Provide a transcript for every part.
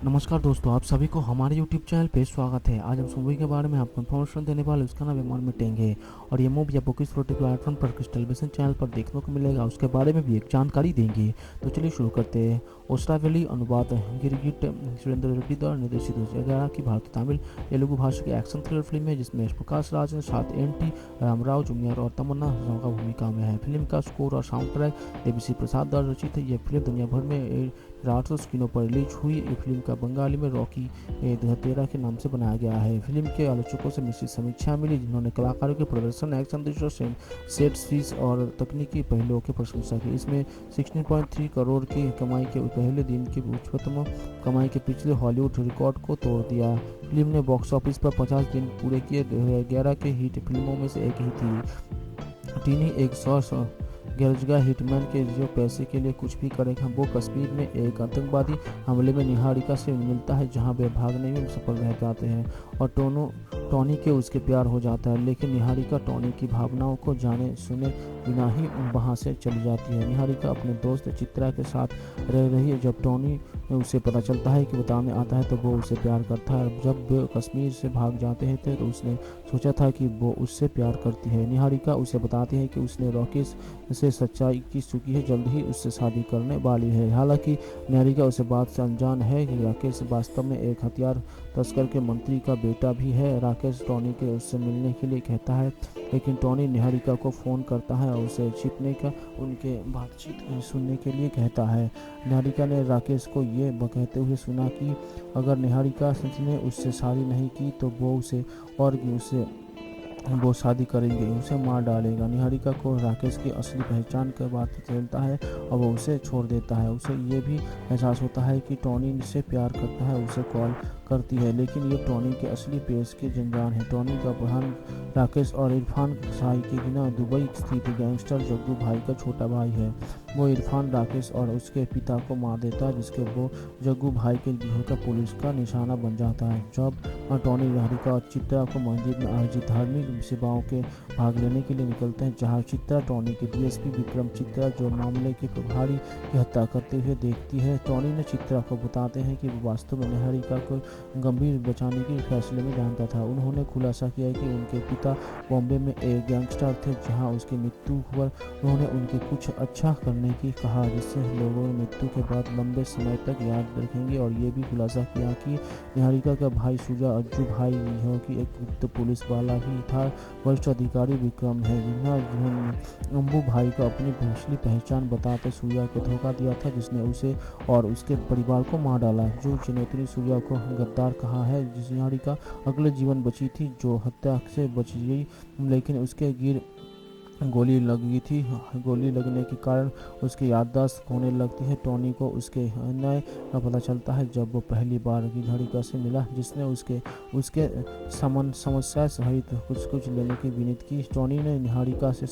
नमस्कार दोस्तों, आप सभी को हमारे यूट्यूब चैनल पे स्वागत है। आज हम इस मूवी के बारे में आपको इन्फॉर्मेशन देने वाले, उसका नाम है मन मिटेंगे। और ये मूवी आपको किस ओटीटी प्लेटफॉर्म पर, किस टेलीविजन चैनल पर देखने को मिलेगा, उसके बारे में भी एक जानकारी देंगे। तो चलिए शुरू करते हैं। ओस्ट्रावेली अनुवाद गिरगिट सुरेंद्र रेड्डी द्वारा निर्देशित 2011 की भारतीय तमिल तेलुगु भाषा की एक्शन थ्रिलर फिल्म है, जिसमें प्रकाश राज के साथ एन.टी. रामाराव जूनियर और तमन्ना का भूमिका में है। फिल्म का स्कोर और साउंड ट्रैक देविश्री प्रसाद द्वारा रचित है। यह फिल्म दुनिया भर में 800 स्क्रीनों पर रिलीज हुई। ये फिल्म का बंगाली में रॉकी 2013 के नाम से बनाया गया है। फिल्म के आलोचकों से मिश्रित समीक्षा मिली, जिन्होंने कलाकारों के प्रदर्शन, एक्शन दृश्यों, सेट सीज और तकनीकी पहलुओं की प्रशंसा की। इसमें 16.3 करोड़ की कमाई के पहले दिन की उच्चतम कमाई के पिछले हॉलीवुड रिकॉर्ड को तोड़ दिया। फिल्म ने बॉक्स ऑफिस पर 50 दिन पूरे किए। 2011 के हिट फिल्मों में से एक ही थी। टीनी एक बेरोजगार हिटमैन के जो पैसे के लिए कुछ भी करेगा। वो कश्मीर में एक आतंकवादी हमले में निहारिका से मिलता है, जहां वे भागने में सफल रह जाते हैं और टॉनी के उसके प्यार हो जाता है। लेकिन निहारिका टॉनी की भावनाओं को जाने सुने बिना ही वहां से चली जाती है। निहारिका अपने दोस्त चित्रा के साथ रह रही है। जब टॉनी उसे पता चलता है कि बताने आता है तो वो उसे प्यार करता है। जब वे कश्मीर से भाग जाते हैं तो उसने सोचा था कि वो उससे प्यार करती है। निहारिका उसे बताती है कि उसने राकेश से सच्चाई की चुकी है, जल्द ही उससे शादी करने वाली है। हालांकि निहारिका उसे बात से अनजान है कि राकेश वास्तव में एक हथियार तस्कर के मंत्री का बेटा भी है। राकेश टॉनी के उससे मिलने के लिए कहता है, लेकिन टॉनी निहारिका को फ़ोन करता है और उसे छिपने का उनके बातचीत सुनने के लिए कहता है। निहारिका ने राकेश को ये कहते हुए सुना कि अगर निहारिका सच में उससे शादी नहीं की तो वो शादी करेंगे, उसे मार डालेगा। निहारिका को राकेश की असली पहचान के बाद चलता है और वो उसे छोड़ देता है। उसे ये भी एहसास होता है कि टॉनी से प्यार करता है, उसे कॉल करती है, लेकिन ये टॉनी के असली पेश की जंजान है। टॉनी का बहन राकेश और इरफान शाही के बिना दुबई स्थित गैंगस्टर जग्गू भाई का छोटा भाई है। वो इरफान राकेश और उसके पिता को मार देता है, जिसके वो जग्गू भाई के गिरोह का पुलिस का निशाना बन जाता है। जब टॉनी निहारिका और चित्रा को मंदिर में आयोजित धार्मिक सेवाओं के भाग लेने के लिए निकलते हैं, जहां चित्रा टॉनी के डीएसपी विक्रम चित्रा जो मामले के प्रभारी की हत्या करते हुए देखती है। टॉनी ने चित्रा को बताते हैं कि वो वास्तव में निहारिका को गंभीर बचाने के फैसले में जानता था। उन्होंने खुलासा किया कि उनके पिता बॉम्बे में एक गैंगस्टर थे, जहां उसकी मृत्यु पर उन्होंने उनके कुछ अच्छा करने की कहा, जिससे लोगों मृत्यु के बाद लंबे समय तक याद रखेंगे। और ये भी खुलासा किया कि निहारिका का भाई सूजा अज्जू भाई हो कि एक गुप्त पुलिस वाला भी था। वरिष्ठ अधिकारी विक्रम है, जिन्होंने अम्बू भाई को अपनी असली पहचान बताते सूर्या को धोखा दिया था, जिसने उसे और उसके परिवार को मार डाला। जो चुनौती सूर्या को गद्दार कहा है। जिस निहारिका अगले जीवन बची थी, जो हत्या से बच गई, लेकिन उसके गिर गोली लगी थी। गोली लगने के कारण उसकी याददाश्त खोने लगती है। टॉनी को उसके अन्याय का पता चलता है जब वो पहली बार निहारिका से मिला, जिसने उसके समस्या सहित कुछ लेने की विनती की। टॉनी ने निहारिका से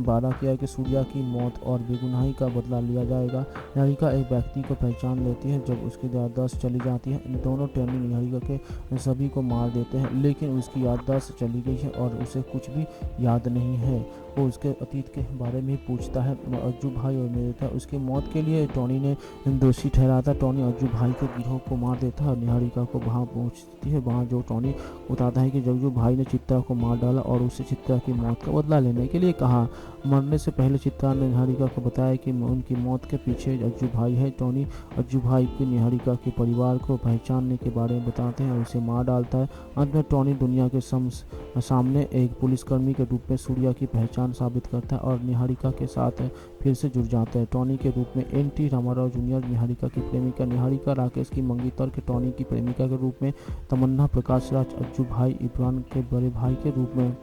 वादा किया कि सूर्या की मौत और बेगुनाही का बदला लिया जाएगा। निहारिका एक व्यक्ति को पहचान लेती है जब उसकी याददाश्त चली जाती है। दोनों टॉनी निहारिका के सभी को मार देते हैं, लेकिन उसकी याददाश्त चली गई है और उसे कुछ भी याद नहीं है। वो उसके अतीत के बारे में पूछता है। अज्जू भाई और मेरे उसकी मौत के लिए टॉनी ने दोषी ठहराता। टॉनी अज्जू भाई के गिरोह को मार देता है। निहारिका को वहाँ पहुँचती है, वहाँ जो टॉनी बताता है कि जग्गू भाई ने चित्रा को मार डाला और उससे चित्रा की मौत का बदला लेने के लिए कहा। मरने से पहले चित्रा ने निहारिका को बताया कि उनकी मौत के पीछे अज्जू भाई है। टॉनी अज्जू भाई की निहारिका के परिवार को पहचानने के बारे में बताते हैं और उसे मार डालता है। अंत में टॉनी दुनिया के सामने एक पुलिसकर्मी के रूप में सूर्या की पहचान साबित करता है और निहारिका के साथ फिर से जुड़ जाता है। टॉनी के रूप में एन.टी. रामाराव जूनियर निहारिका की प्रेमिका, निहारिका राकेश की मंगेतर के टॉनी की प्रेमिका के रूप में तमन्ना, प्रकाश राज अज्जू भाई इरफान के बड़े भाई के रूप में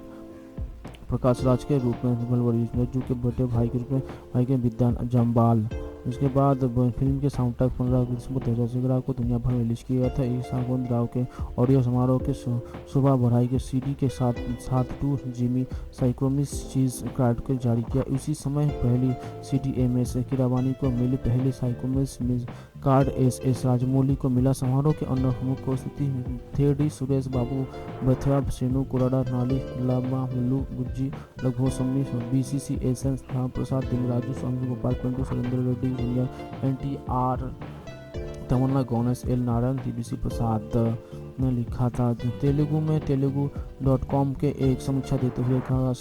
प्रकाश राज के रूप में बलवरी अज्जू के बड़े भाई के रूप में भाई के विद्यान जम्बाल। उसके बाद फिल्म के साउंड ट्रैक 15 दिसंबर 2011 को दुनिया भर में रिलीज किया गया था। ईशा गोविंद राव के ऑडियो समारोह के सुबह भराई के सीडी के साथ 2 जिमी साइक्रोमिस चीज कार्ड को जारी किया। उसी समय पहली सीडी एम.एस. कीरावानी को मिली। पहली साइक्रोमिस कार्ड एस राजमौली को मिला। समारोह के अन्य मुख्य स्थिति थे डी सुरेश बाबू, बथरा सेनु कोराडा, नाली लामा मुल्लू गुज्जी, लघुस्वामी, बीसीसी एसएन राम प्रसाद, दिलराजू स्वामी, गोपाल पंडू, सुरेंद्र रेड्डी जूनियर, एन.टी.आर. तमन्ना गौनेस एल नारायण BBC प्रसाद ने लिखा था। तेलुगु में तेलुगु.com के एक समीक्षा देते हुए कहा,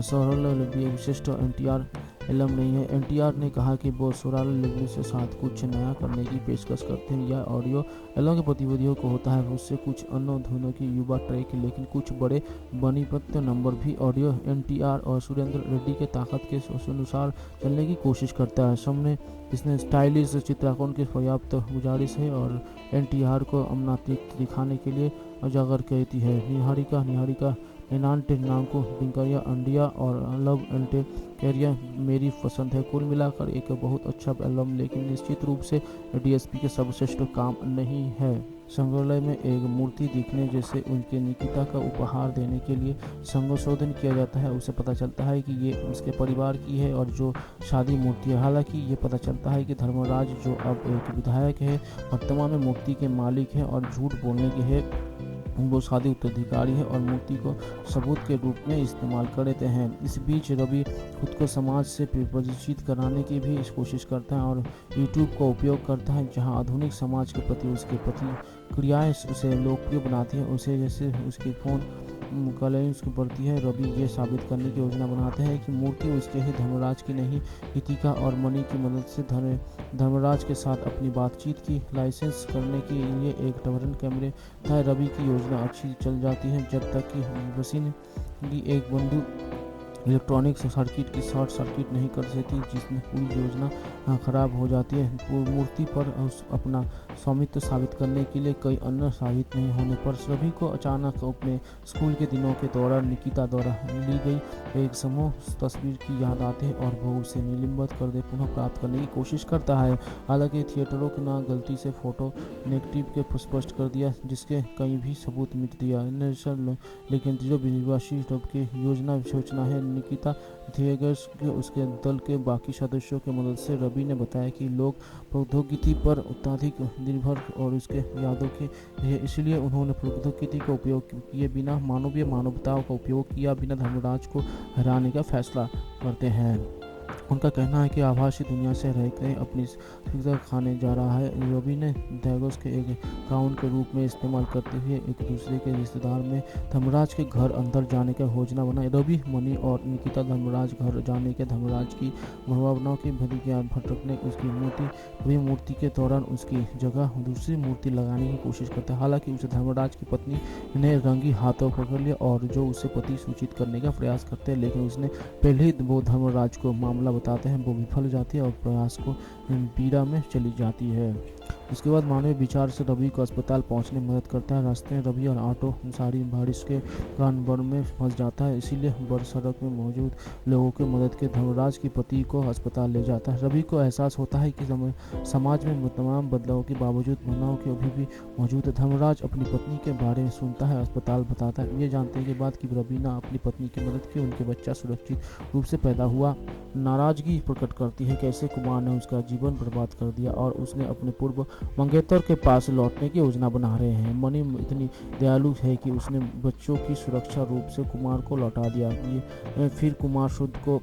सोराल विशिष्ट NTR एलम नहीं है। NTR ने कहा कि वो सोराल लेवली के साथ कुछ नया करने की पेशकश करते हैं। यह ऑडियो एलम के प्रतिनिधियों को होता है, उससे कुछ अन्य धुनों की युवा ट्रैक, लेकिन कुछ बड़े बनीपत्य नंबर भी। ऑडियो NTR और सुरेंद्र रेड्डी के ताकत के अनुसार चलने की कोशिश करता है। सामने इसने स्टाइलिश चित्रांकन की पर्याप्त गुजारिश है और NTR को अमनातिक दिखाने के लिए उजागर कहती है। निहारिका एनांटे नांको डिंकरिया अंडिया और लव एंटे कैरिया मेरी पसंद है। कुल मिलाकर एक बहुत अच्छा एल्बम, लेकिन निश्चित रूप से DSP के सर्वश्रेष्ठ काम नहीं है। संग्रहालय में एक मूर्ति दिखने जैसे उनके निकिता का उपहार देने के लिए संशोधन किया जाता है। उसे पता चलता है कि ये उसके परिवार की है और जो शादी मूर्ति है। हालांकि ये पता चलता है कि धर्मराज, जो अब एक विधायक है, वर्तमान में मूर्ति के मालिक है और झूठ बोलने के है वो शादी उत्तराधिकारी है और मूर्ति को सबूत के रूप में इस्तेमाल करते हैं। इस बीच रवि खुद को समाज से परिचित कराने की भी कोशिश करता है और YouTube का उपयोग करता है, जहां आधुनिक समाज के प्रति उसके प्रतिक्रियाएं उसे लोकप्रिय बनाती है। उसे जैसे उसकी फोन कॉलेज उसकी बढ़ती है। रवि ये साबित करने की योजना बनाते हैं कि मूर्ति उसके ही धर्मराज की नहीं। रितिका और मणि की मदद से धर्मराज के साथ अपनी बातचीत की लाइसेंस करने के लिए एक टर्न कैमरे था। रवि की योजना अच्छी चल जाती है जब तक कि वसीन की एक बंदूक इलेक्ट्रॉनिक सर्किट की शॉर्ट सर्किट नहीं कर सकती, जिसमें पूरी योजना खराब हो जाती है। मूर्ति पर अपना स्वामित्व साबित करने के लिए कई अन्य साबित नहीं होने पर रवि को अचानक अपने स्कूल के दिनों के दौरान निकिता द्वारा ली गई एक समूह तस्वीर की याद आती है और वो उसे निलंबित कर दे पुनः प्राप्त करने की कोशिश करता है। हालांकि थिएटरों के ना गलती से फोटो नेगेटिव के स्पष्ट कर दिया, जिसके कहीं भी सबूत मिट दिया, लेकिन जो विवासी की योजना सोचना है। निकिता थिएगर्स के उसके दल के बाकी सदस्यों की मदद से रवि ने बताया कि लोग प्रौद्योगिकी पर अत्यधिक निर्भर और उसके यादों के है, इसलिए उन्होंने प्रौद्योगिकी का उपयोग किए बिना मानवताओं का उपयोग किया बिना धर्मराज को हराने का फैसला करते हैं। उनका कहना है कि आभासी दुनिया से रहकर अपनी शिक्षा खाने जा रहा है। रवि ने डैगोस के एक काउंट के रूप में इस्तेमाल करते हुए एक दूसरे के रिश्तेदार में धर्मराज के घर अंदर जाने का योजना बनाई। रवि, मणि और निकिता धर्मराज घर जाने के धर्मराज की भावनाओं की भटकने उसकी मूर्ति के दौरान उसकी जगह दूसरी मूर्ति लगाने की कोशिश करता है। हालांकि उसे धर्मराज की पत्नी ने रंगी हाथों पकड़ लिया और जो उसे पति सूचित करने का प्रयास करते हैं, लेकिन उसने पहले ही वो धर्मराज को मामला बताते हैं। वो विफल जाती है और प्रयास को पीड़ा में चली जाती है। उसके बाद मानवीय विचार से रवि को अस्पताल पहुंचने में मदद करता है। रास्ते में रवि और ऑटो सारी बारिश के कारण बर्फ में फंस जाता है, इसीलिए बर्फ सड़क में मौजूद लोगों की मदद के धर्मराज की पति को अस्पताल ले जाता है। रवि को एहसास होता है कि समाज में तमाम बदलाव के बावजूद बदलाव के अभी भी मौजूद है। धर्मराज अपनी पत्नी के बारे में सुनता है, अस्पताल बताता है। ये जानते के बाद कि रवि ने अपनी पत्नी की मदद की, उनके बच्चा सुरक्षित रूप से पैदा हुआ, नाराजगी प्रकट करती है कैसे कुमार ने उसका जीवन बर्बाद कर दिया और उसने अपने पूर्व मंगेतर के पास लौटने की योजना बना रहे हैं। मणि इतनी दयालु है कि उसने बच्चों की सुरक्षा रूप से कुमार को लौटा दिया। ये फिर कुमार शुद्ध को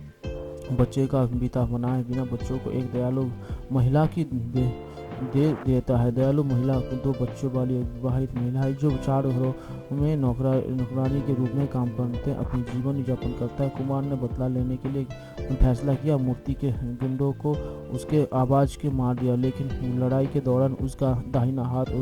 बच्चे का पिता बनाए बिना बच्चों को एक दयालु महिला की दे देता है। दयालु महिला 2 बच्चों वाली विवाहित महिला है जो 4 घरों में नौकरानी के रूप में काम करते अपनी जीवन यापन करता है। कुमार ने बदला लेने के लिए फैसला किया, मूर्ति के गुंडों को उसके आवाज के मार दिया, लेकिन लड़ाई के दौरान उसका दाहिना हाथ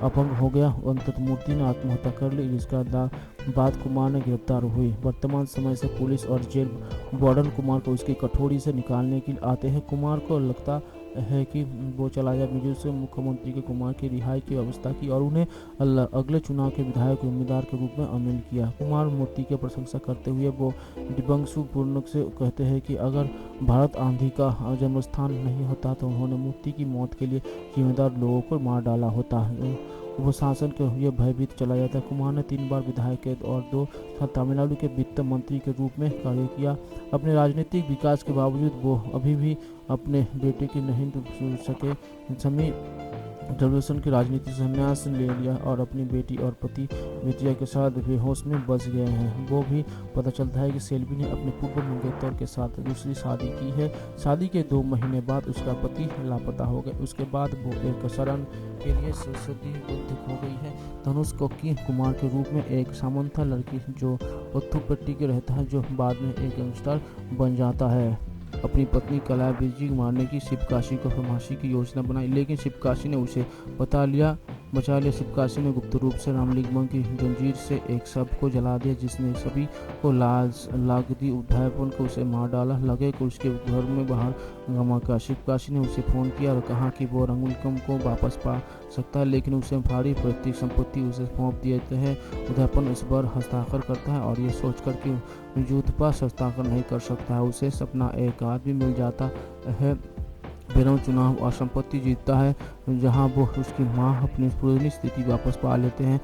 अपंग हो गया। अंततः मूर्ति ने आत्महत्या कर ली, जिसका बाद कुमार ने गिरफ्तार हुई। वर्तमान समय से पुलिस और जेल वार्डन कुमार को उसकी कठौती से निकालने के लिए आते हैं। कुमार को लगता है कि वो चला गया। मिजो से मुख्यमंत्री के कुमार की रिहाई की व्यवस्था की और उन्हें अगले चुनाव के विधायक उम्मीदवार के रूप में अमील किया। कुमार मूर्ति की प्रशंसा करते हुए वो दिवंगत पूर्ण से कहते हैं कि अगर भारत आंधी का जन्मस्थान नहीं होता तो उन्होंने मूर्ति की मौत के लिए जिम्मेदार लोगों को मार डाला होता। वो शासन के ये भयभीत चला जाता है। कुमार ने 3 बार विधायक और 2 साल तमिलनाडु के वित्त मंत्री के रूप में कार्य किया। अपने राजनीतिक विकास के बावजूद वो अभी भी अपने बेटे की नहीं सुन सके। जबरदस्तन की राजनीति से संन्यास ले लिया और अपनी बेटी और पति बिटिया के साथ बेहोश में बच गए हैं। वो भी पता चलता है कि सेल्वी ने अपने पूर्व मंगेतर के साथ दूसरी शादी की है। शादी के 2 महीने बाद उसका पति लापता हो गया। उसके बाद वो एक शरण के लिए सरस्वती बुद्ध हो गई है। धनुष कोक्की कुमार के रूप में एक सामंथा लड़की जो पत्थुपट्टी के रहता है, जो बाद में एक गैंगस्टर बन जाता है। अपनी पत्नी कलाविजी को मारने की शिवकाशी को फरमाइशी की योजना बनाई, लेकिन शिवकाशी ने उसे बचा लिया। शिवकाशी ने गुप्त रूप से रामलिंगम की जंजीर से एक शव को जला दिया, जिसने सभी को लाज लाग दी। उदयपन को उसे मार डाला। लगे को उसके घर में बाहर धमाका। शिवकाशी ने उसे फोन किया और कहा कि वो रामलिंगम को वापस पा सकता है, लेकिन उसे भारी पैतृक संपत्ति उसे सौंप देते हैं। उदयपन इस बार हस्ताक्षर करता है और ये सोचकर कि युद्ध पर हस्ताक्षर नहीं कर सकता है, उसे सपना एक आदमी मिल जाता है। बेरंग चुनाव और संपत्ति जीतता है, जहां वो उसकी मां अपनी पुरानी स्थिति वापस पा लेते हैं।